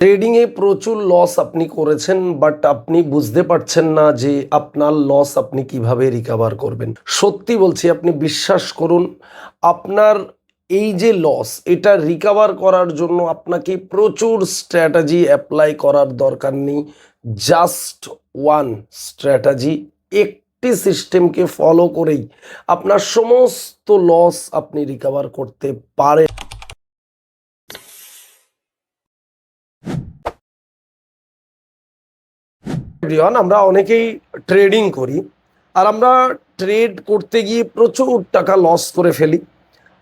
ট্রেডিংয়ে প্রচুর লস আপনি করেছেন, বাট আপনি বুঝতে পারছেন না যে আপনার লস আপনি কিভাবে রিকভার করবেন। সত্যি বলছি, আপনি বিশ্বাস করুন, আপনার এই যে লস, এটা রিকভার করার জন্য আপনাকে প্রচুর স্ট্র্যাটেজি অ্যাপ্লাই করার দরকার নেই। জাস্ট ওয়ান স্ট্র্যাটেজি, একটি সিস্টেমকে ফলো করেই আপনার সমস্ত লস আপনি রিকভার করতে পারেন। এভরিওয়ান, আমরা অনেকেই ট্রেডিং করি, আর আমরা ট্রেড করতে গিয়ে প্রচুর টাকা লস করে ফেলি,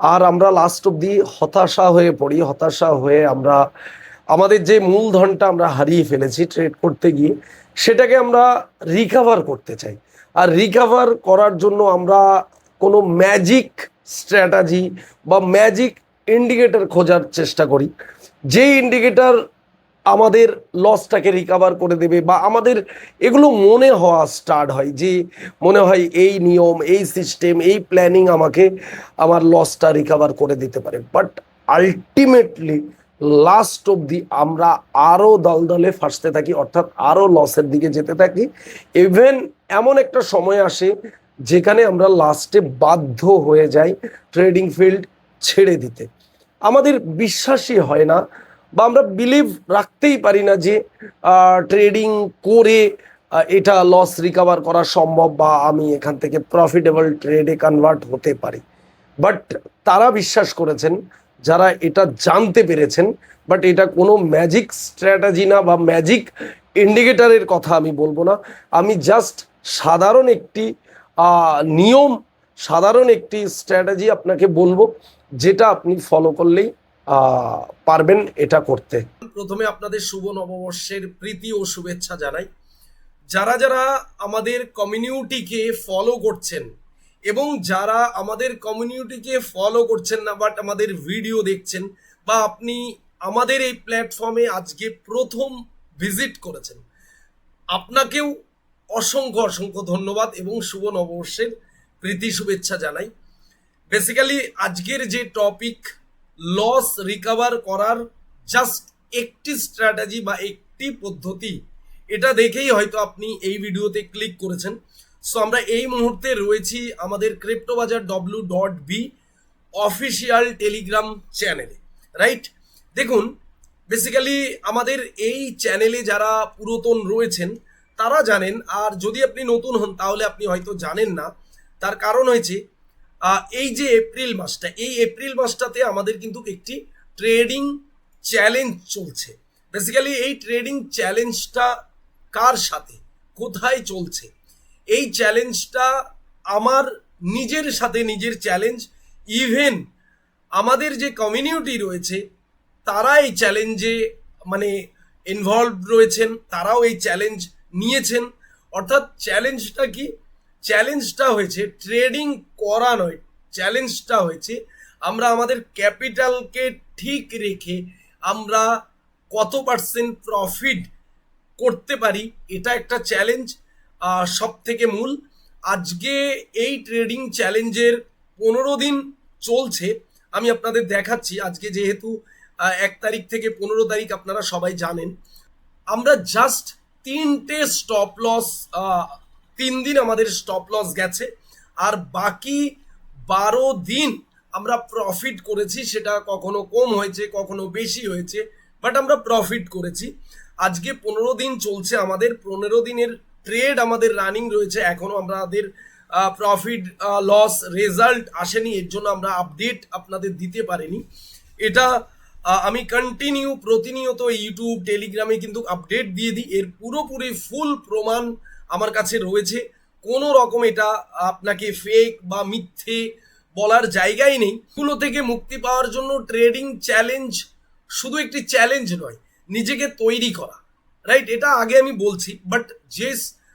আর আমরা লাস্ট অব্দি হতাশা হয়ে পড়ি। হতাশা হয়ে আমরা আমাদের যে মূলধনটা আমরা হারিয়ে ফেলেছি ট্রেড করতে গিয়ে, সেটাকে আমরা রিকভার করতে চাই। আর রিকভার করার জন্য আমরা কোনো ম্যাজিক স্ট্র্যাটাজি বা ম্যাজিক ইন্ডিকেটর খোঁজার চেষ্টা করি, যেই ইন্ডিকেটর আমাদের লসটাকে রিকভার করে দেবে, বা আমাদের এগুলো মনে হওয়া স্টার্ট হয় যে মনে হয় এই নিয়ম, এই সিস্টেম, এই প্ল্যানিং আমাকে আমার লসটা রিকভার করে দিতে পারে। বাট আলটিমেটলি লাস্ট অবধি আমরা আরও দলদলে ফাঁসতে থাকি, অর্থাৎ আরও লসের দিকে যেতে থাকি। ইভেন এমন একটা সময় আসে যেখানে আমরা লাস্টে বাধ্য হয়ে যাই ট্রেডিং ফিল্ড ছেড়ে দিতে। আমাদের বিশ্বাসই হয় না, বা আমরা বিলিভ রাখতেই পারি না যে ট্রেডিং করে এটা লস রিকভার করা সম্ভব, বা আমি এখান থেকে প্রফিটেবল ট্রেডে কনভার্ট হতে পারি। বাট তারা বিশ্বাস করেছেন যারা এটা জানতে পেরেছেন। বাট এটা কোনো ম্যাজিক স্ট্র্যাটেজি না, বা ম্যাজিক ইন্ডিকেটরের কথা আমি বলবো না। আমি জাস্ট সাধারণ একটি নিয়ম, সাধারণ একটি স্ট্র্যাটেজি আপনাকে বলবো, যেটা আপনি ফলো করলেই পারবেন এটা করতে। প্রথমে আপনাদের শুভ নববর্ষের প্রীতি ও শুভেচ্ছা জানাই। যারা যারা আমাদের কমিউনিটিকে ফলো করছেন, এবং যারা আমাদের কমিউনিটিকে ফলো করছেন না বাট আমাদের ভিডিও দেখছেন, বা আপনি আমাদের এই প্ল্যাটফর্মে আজকে প্রথম ভিজিট করেছেন, আপনাকেও অসংখ্য অসংখ্য ধন্যবাদ এবং শুভ নববর্ষের প্রীতি শুভেচ্ছা জানাই। বেসিক্যালি আজকের যে টপিক, লস রিকভার করার জাস্ট একটি স্ট্র্যাটেজি বা একটি পদ্ধতি, এটা দেখেই হয়তো আপনি এই ভিডিওতে ক্লিক করেছেন। সো আমরা এই মুহূর্তে রয়েছি আমাদের cryptobajar.w অফিসিয়াল টেলিগ্রাম চ্যানেলে, রাইট? দেখুন, বেসিক্যালি আমাদের এই চ্যানেলে যারা পুরাতন রয়েছেন তারা জানেন, আর যদি আপনি নতুন হন তাহলে আপনি হয়তো জানেন না। তার কারণ হয়েছে এই যে এপ্রিল মাসটা, এই এপ্রিল মাসটাতে আমাদের কিন্তু একটি ট্রেডিং চ্যালেঞ্জ চলছে। বেসিক্যালি এই ট্রেডিং চ্যালেঞ্জটা কার সাথে, কোথায় চলছে? এই চ্যালেঞ্জটা আমার নিজের সাথে নিজের চ্যালেঞ্জ। ইভেন আমাদের যে কমিউনিটি রয়েছে তারা এই চ্যালেঞ্জে মানে ইনভলভ রয়েছেন, তারাও এই চ্যালেঞ্জ নিয়েছেন। অর্থাৎ চ্যালেঞ্জটা কি? চ্যালেঞ্জটা হয়েছে ট্রেডিং করা নয়, চ্যালেঞ্জটা হয়েছে আমরা আমাদের ক্যাপিটালকে ঠিক রেখে আমরা কত পার্সেন্ট প্রফিট করতে পারি, এটা একটা চ্যালেঞ্জ সব থেকে মূল। আজকে এই ট্রেডিং চ্যালেঞ্জের 15 দিন চলছে, আমি আপনাদের দেখাচ্ছি। আজকে যেহেতু 1 তারিখ থেকে 15 তারিখ আপনারা সবাই জানেন, আমরা জাস্ট 3টে স্টপ লস, 3 দিন আমাদের স্টপ লস গেছে, আর বাকি 12 দিন আমরা প্রফিট করেছি। সেটা কখনো কম হয়েছে, কখনো বেশি হয়েছে, বাট আমরা প্রফিট করেছি। আজকে 15 দিন চলছে আমাদের, 15 দিনের ট্রেড আমাদের রানিং রয়েছে। এখনো আমাদের প্রফিট লস রেজাল্ট আসেনি, এর জন্য আমরা আপডেট আপনাদের দিতে পারিনি। এটা আমি কন্টিনিউ প্রতিনিয়ত ইউটিউব টেলিগ্রামে কিন্তু আপডেট দিয়ে দিই, এর পুরোপুরি ফুল প্রমাণ আমার কাছে রয়েছে। কোনো রকম এটা আপনাকে ফেক বা মিথ্যে বলার জায়গাই নেই। এগুলো থেকে মুক্তি পাওয়ার জন্য ট্রেডিং চ্যালেঞ্জ শুধু একটি চ্যালেঞ্জ নয়, নিজেকে তৈরি করা, রাইট? এটা আগে আমি বলছি, বাট যে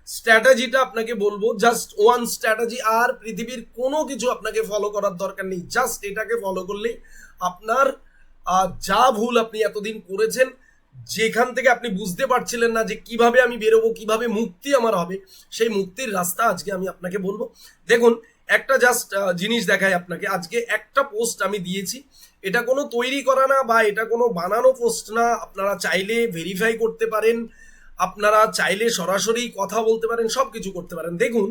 স্ট্র্যাটেজিটা আপনাকে বলবো, জাস্ট ওয়ান স্ট্র্যাটেজি, আর পৃথিবীর কোনো কিছু আপনাকে ফলো করার দরকার নেই। জাস্ট এটাকে ফলো করলেই আপনার যা ভুল আপনি এতদিন করেছেন, যেখান থেকে আপনি বুঝতে পারছিলেন না যে কিভাবে আমি বেরোবো, কিভাবে মুক্তি আমার হবে, সেই মুক্তির রাস্তা আজকে আমি আপনাকে বলবো। দেখুন, একটা জাস্ট জিনিস দেখাই আপনাকে। আজকে একটা পোস্ট আমি দিয়েছি, এটা কোনো তৈরি করা না বা এটা কোনো বানানো পোস্ট না। আপনারা চাইলে ভেরিফাই করতে পারেন, আপনারা চাইলে সরাসরি কথা বলতে পারেন, সব কিছু করতে পারেন। দেখুন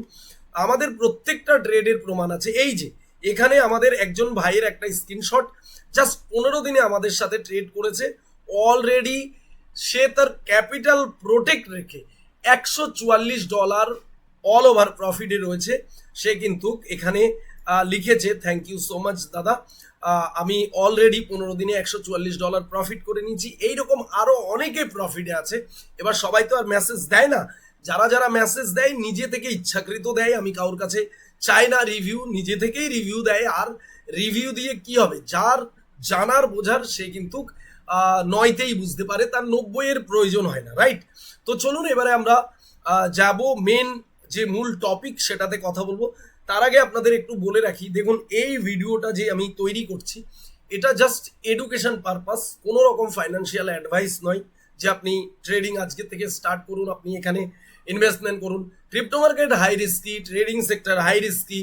আমাদের প্রত্যেকটা ট্রেডের প্রমাণ আছে। এই যে এখানে আমাদের একজন ভাইয়ের একটা স্ক্রিনশট, জাস্ট 15 দিনে আমাদের সাথে ট্রেড করেছে। অলরেডি সে তার ক্যাপিটাল প্রোটেক্ট রেখে $144 অল ওভার প্রফিটে রয়েছে। সে কিন্তু এখানে লিখেছে, থ্যাংক ইউ সো মাচ দাদা, আমি অলরেডি 15 দিনে $144 প্রফিট করে নিয়েছি। এইরকম আরো অনেকে প্রফিটে আছে। এবার সবাই তো আর মেসেজ দেয় না, যারা যারা মেসেজ দেয় নিজে থেকে ইচ্ছাকৃত দেয়। আমি কারোর কাছে চাই না রিভিউ, নিজে থেকেই রিভিউ দেয়। আর রিভিউ দিয়ে কি হবে, যার জানার বোঝার সে কিন্তু 9তেই বুঝতে পারে, তার 90-এর প্রয়োজন হয় না, রাইট? তো চলুন এবারে আমরা যাব মেন যে মূল টপিক সেটাতে কথা বলবো। তার আগে আপনাদের একটু বলে রাখি, দেখুন এই ভিডিওটা যে আমি তৈরি করছি এটা জাস্ট এডুকেশন পারপাস, কোনো রকম ফাইন্যান্সিয়াল অ্যাডভাইস নয় যে আপনি ট্রেডিং আজকে থেকে স্টার্ট করুন, আপনি এখানে ইনভেস্টমেন্ট করুন। Crypto market high risky, trading sector high risky.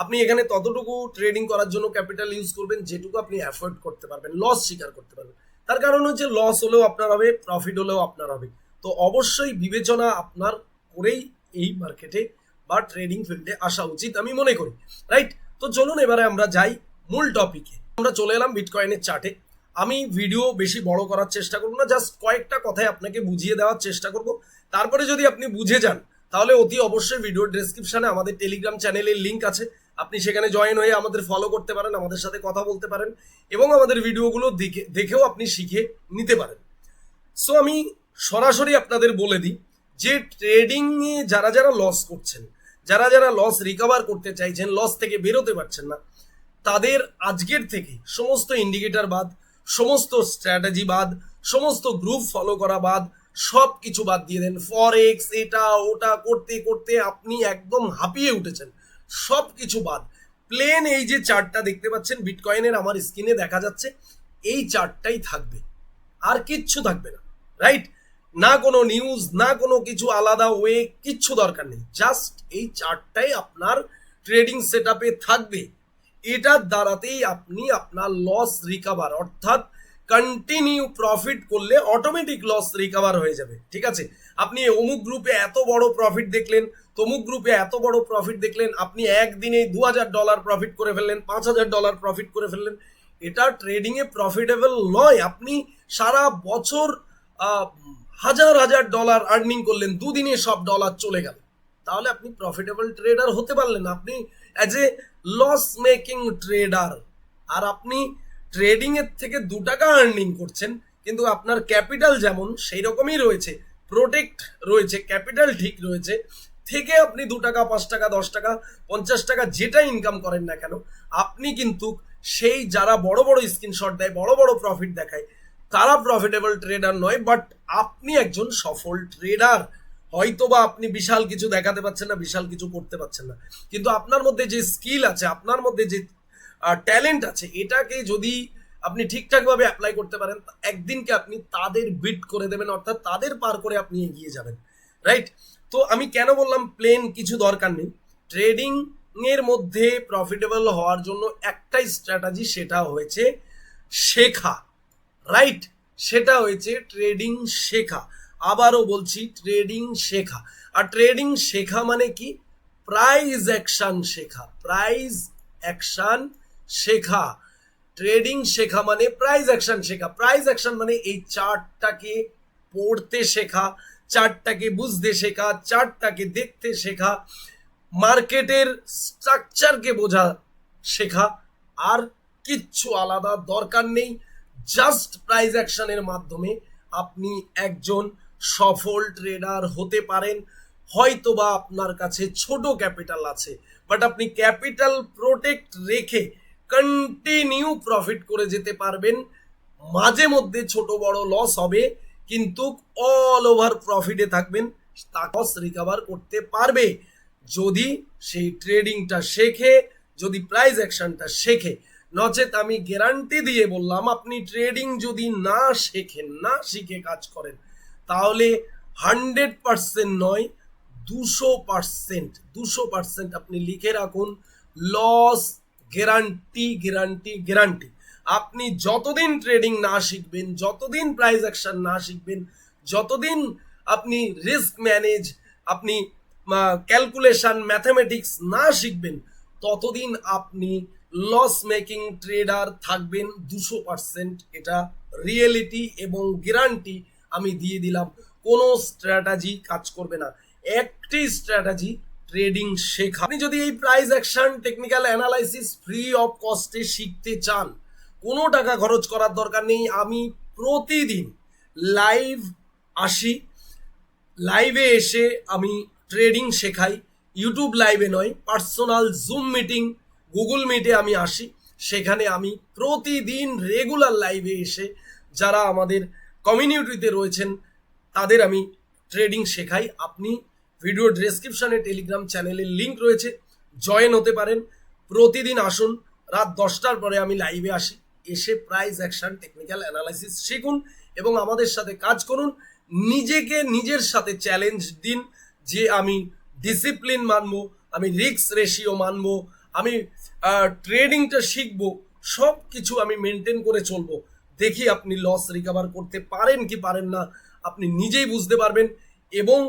আপনি এখানে ততটুকু ট্রেডিং করার জন্য ক্যাপিটাল ইউজ করবেন যেটুকু আপনি অ্যাফোর্ড করতে পারবেন, লস স্বীকার করতে পারবেন। তার কারণ হচ্ছে লস হলেও আপনার হবে, প্রফিট হলেও আপনার হবে। তো অবশ্যই বিবেচনা আপনার করেই এই মার্কেটে বা ট্রেডিং ফিল্ডে আসা উচিত আমি মনে করি, রাইট? তো চলুন এবারে আমরা যাই মূল টপিকে। আমরা চলে এলাম বিটকয়েনের চার্টে। আমি ভিডিও বেশি বড় করার চেষ্টা করবো না, জাস্ট কয়েকটা কথায় আপনাকে বুঝিয়ে দেওয়ার চেষ্টা করব। তারপরে যদি আপনি বুঝে যান তাহলে অতি অবশ্যই ভিডিওর ডেসক্রিপশনে আমাদের টেলিগ্রাম চ্যানেলের লিঙ্ক আছে, আপনি সেখানে জয়েন হয়ে আমাদের ফলো করতে পারেন, আমাদের সাথে কথা বলতে পারেন এবং আমাদের ভিডিওগুলো দেখেও আপনি শিখে নিতে পারেন। সো আমি সরাসরি আপনাদের বলে দিই যে ট্রেডিংয়ে যারা যারা লস করছেন, যারা যারা লস রিকভার করতে চাইছেন, লস থেকে বেরোতে পারছেন না, তাদের আজকের থেকে সমস্ত ইন্ডিকেটর বাদ, সমস্ত স্ট্র্যাটেজি বাদ, সমস্ত গ্রুপ ফলো করা বাদ, সব কিছু বাদ দিয়ে দেন। ফরেক্স এটা ওটা করতে করতে আপনি একদম হাঁপিয়ে উঠেছেন, সব কিছু বাদ। প্লেন এই যে চার্টটা দেখতে পাচ্ছেন বিটকয়েনের, আমার স্ক্রিনে দেখা যাচ্ছে, এই চার্টটাই থাকবে, আর কিচ্ছু থাকবে না, রাইট? না কোনো নিউজ, না কোনো কিছু আলাদা ওয়ে, কিচ্ছু দরকার নেই। জাস্ট এই চার্টটাই আপনার ট্রেডিং সেট আপে থাকবে। এটার দ্বারাতেই আপনি আপনার লস রিকভার, অর্থাৎ কন্টিনিউ প্রফিট করলে অটোমেটিক লস রিকভার হয়ে যাবে, ঠিক আছে? আপনি অমুক গ্রুপে এত বড় প্রফিট দেখলেন, তমুক গ্রুপে এত বড় প্রফিট দেখলেন, আপনি একদিনে $2000 প্রফিট করে ফেললেন, $5000 প্রফিট করে ফেললেন, এটা ট্রেডিং এ প্রফিটেবল নয়। আপনি সারা বছর হাজার হাজার ডলার আর্নিং করলেন, দুদিনে সব ডলার চলে গেল, তাহলে আপনি প্রফিটেবল ট্রেডার হতে পারলেন? আপনি as a loss making trader. আর আপনি ট্রেডিং এর থেকে $2 আর্নিং করছেন, কিন্তু আপনার ক্যাপিটাল যেমন সেই রকমই রয়েছে, প্রোটেক্ট রয়েছে, ক্যাপিটাল ঠিক রয়েছে, থেকে আপনি $2, $5, $10, $50 যেটা ইনকাম করেন না কেন, আপনি কিন্তু সেই যারা বড় বড় স্ক্রিনশট দেয়, বড় বড় প্রফিট দেখায়, তারা প্রফিটেবল ট্রেডার নয়, বাট আপনি একজন সফল ট্রেডার। হয়তোবা আপনি বিশাল কিছু দেখাতে পাচ্ছেন না, বিশাল কিছু করতে পারছেন না, কিন্তু আপনার মধ্যে যে স্কিল আছে, আপনার মধ্যে যে ট্যালেন্ট আছে, এটাকে যদি আপনি ঠিকঠাক ভাবে অ্যাপ্লাই করতে পারেন, একদিনকে আপনি তাদের বিট করে দেবেন, অর্থাৎ তাদের পার করে আপনি এগিয়ে যাবেন, রাইট? তো আমি কেন বললাম প্লেন কিছু দরকার নেই। ট্রেডিং এর মধ্যে প্রফিটেবল হওয়ার জন্য একটাই স্ট্র্যাটেজি, সেটা হয়েছে শেখা, রাইট? সেটা হয়েছে ট্রেডিং শেখা। আবারও বলছি, ট্রেডিং শেখা। আর ট্রেডিং শেখা মানে কি? প্রাইস অ্যাকশন শেখা, প্রাইস অ্যাকশন শেখা। ট্রেডিং শেখা মানে প্রাইস অ্যাকশন শেখা। প্রাইস অ্যাকশন মানে এই চার্টটাকে পড়তে শেখা, চার্টটাকে বুঝতে শেখা, চার্টটাকে দেখতে শেখা, মার্কেটের স্ট্রাকচারকে বোঝা শেখা। আর কিচ্ছু আলাদা দরকার নেই। জাস্ট প্রাইস অ্যাকশনের মাধ্যমে আপনি একজন সফল ট্রেডার হতে পারেন। হয়তোবা আপনার কাছে ছোট ক্যাপিটাল আছে, বাট আপনি ক্যাপিটাল প্রোটেক্ট রেখে কন্টিনিউ প্রফিট করে যেতে পারবেন। মাঝে মধ্যে ছোট বড় লস হবে, কিন্তু অল ওভার প্রফিটে থাকবেন, তা লস রিকভার করতে পারবে যদি সেই ট্রেডিংটা শেখে, যদি প্রাইস অ্যাকশনটা শেখে। নচেত আমি গ্যারান্টি দিয়ে বললাম, আপনি ট্রেডিং যদি না শেখেন, না শিখে কাজ করেন, তাহলে 100% নয়, 200% আপনি লিখে রাখুন, লস গ্যারান্টি, গ্যারান্টি, গ্যারান্টি। আপনি যতদিন ট্রেডিং না শিখবেন, যতদিন প্রাইস অ্যাকশন না শিখবেন, যতদিন আপনি রিস্ক ম্যানেজ, আপনি ক্যালকুলেশন ম্যাথামেটিক্স না শিখবেন, ততদিন আপনি লস মেকিং ট্রেডার থাকবেন 200%। এটা রিয়েলিটি এবং গ্যারান্টি আমি দিয়ে দিলাম। কোনো স্ট্র্যাটেজি কাজ করবে না। একটি স্ট্র্যাটেজি, ট্রেডিং শেখা। আপনি যদি এই price action technical analysis free of কস্টে শিখতে চান, কোনো টাকা খরচ করার দরকার নেই। আমি প্রতিদিন লাইভ আসি, লাইভে এসে আমি ট্রেডিং শেখাই। ইউটিউব লাইভে নয়, পার্সোনাল জুম মিটিং, গুগল মিটে আমি আসি। সেখানে আমি প্রতিদিন রেগুলার লাইভে এসে যারা আমাদের কমিউনিটিতে রয়েছেন তাদের আমি ট্রেডিং শেখাই। আপনি ভিডিও ডেসক্রিপশনে টেলিগ্রাম চ্যানেলের লিঙ্ক রয়েছে, জয়েন হতে পারেন। প্রতিদিন আসুন, রাত 10টার পরে আমি লাইভে আসি। এসে প্রাইস অ্যাকশন টেকনিক্যাল অ্যানালাইসিস শিখুন এবং আমাদের সাথে কাজ করুন। নিজেকে নিজের সাথে চ্যালেঞ্জ দিন যে আমি ডিসিপ্লিন মানবো, আমি রিস্ক রেশিও মানবো, আমি ট্রেডিংটা শিখবো, সব কিছু আমি মেনটেন করে চলবো। দেখি আপনি লস রিকভার করতে পারেন কি পারেন না, আপনি নিজেই বুঝতে পারবেন এবং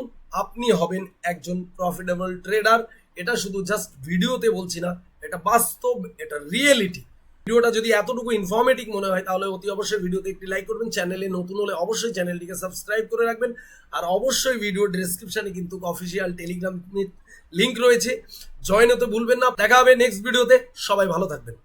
আপনি হবেন একজন প্রফিটেবল ট্রেডার। এটা শুধু জাস্ট ভিডিওতে বলছি না, এটা বাস্তব, এটা রিয়েলিটি। ভিডিওটা যদি এতটুকু ইনফরমেটিভ মনে হয় তাহলে অতি অবশ্যই ভিডিওতে একটি লাইক করবেন। চ্যানেলে নতুন হলে অবশ্যই চ্যানেলটিকে সাবস্ক্রাইব করে রাখবেন। আর অবশ্যই ভিডিও ডেসক্রিপশনে কিন্তু অফিসিয়াল টেলিগ্রাম লিংক রয়েছে, জয়েন হতে ভুলবেন না। দেখা হবে নেক্সট ভিডিওতে। সবাই ভালো থাকবেন।